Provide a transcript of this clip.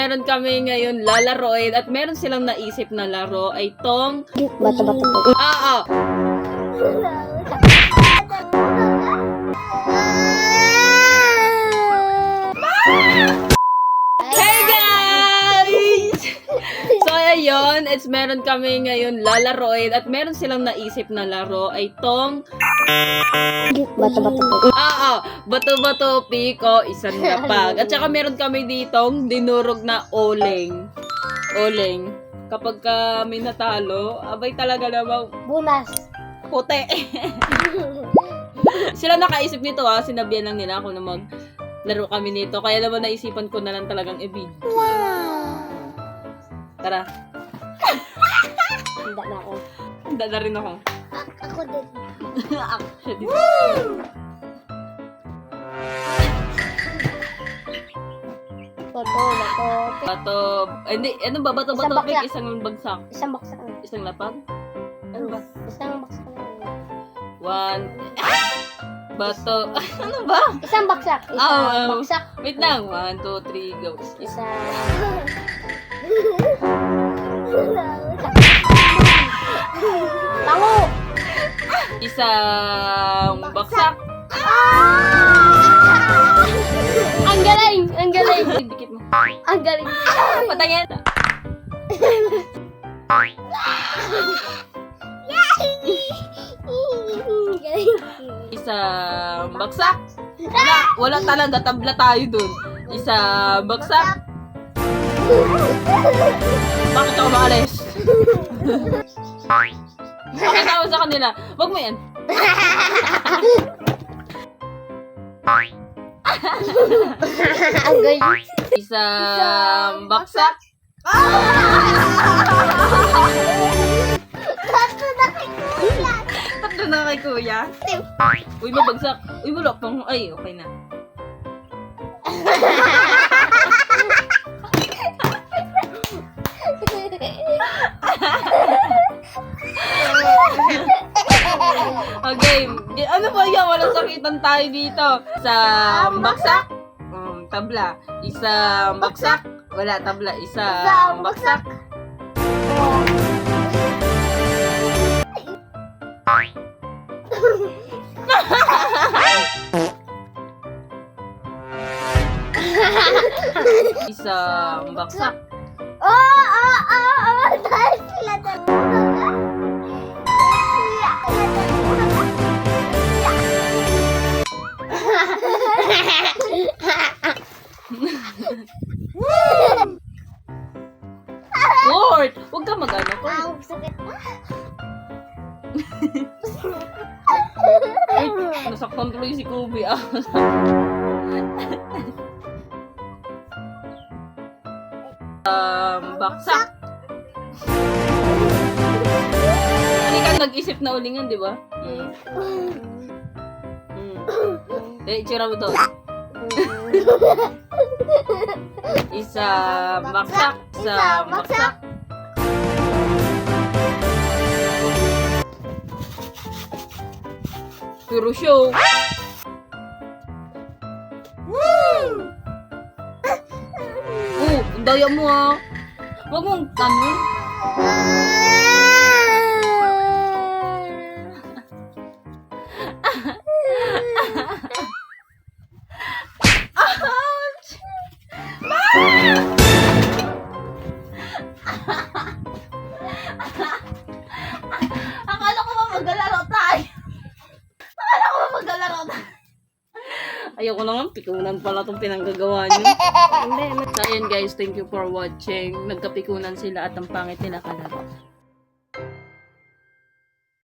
Meron kami ngayon lalaroin at meron silang naisip na laro ay tong Bato-bato po. Oo. Hey guys! So ayun, meron kami ngayon lalaroin at meron silang naisip na laro ay tong Bato-bato po. Oo, bato-bato, piko, isang lapag. At saka meron kami ditong dinurog na oleng. Oleng. Kapag kami natalo, abay talaga namang Bunas. puti. Sila nakaisip nito sinabihan lang nila ako na maglaro kami nito. Kaya naman naisipan ko na lang talagang i-video. Tara. Handa na ako. Handa na rin ako. Ako din. Actually. Bato. Bato. Hindi, ano ba? Bato-bato, Isang baksak. isang bagsak. Isang baksak na. Isang lapag? Ano ba? Isang baksak na. One. Bato. Ano ba? Isang baksak. Isang baksak. Wait lang. 1, 2, 3, go. Isang... Tango! Isang baksak. Ang galing! Ang galing! Dikit mo. Ang galing! Patayin. Isang baksak. Wala talaga. Tabla tayo dun. Isang baksak. Bakit ako maalis? Pakita mo sa kanila. Wag mo yan. Ang galing! Isang baksak. Tatlo na kay kuya. Uy, mabagsak. Uy, wala pang... Ay, okay na. Okay. Ano ba yan? Walang sakitan tayo dito. Isang baksak. Tabla. Isang baksak. Wala tabla. Isang baksak. Isang baksak. Dahil sila Lord! Huwag ka mag-ano ko. sakit. Nasaktan tuloy si Kobe. Baksak. Hindi ka nag-isip na ulingan, di ba? Tsura mo to. Isang baksak. Isang baksak. Puro show. Ang daya mo Huwag mong tanong. Akala ko ba maglalaro tayo? Ayoko na nga, pikunan pala itong pinanggagawa niyo. So, ayun guys, thank you for watching. Nagkapikunan sila at ang pangit nila kalaro.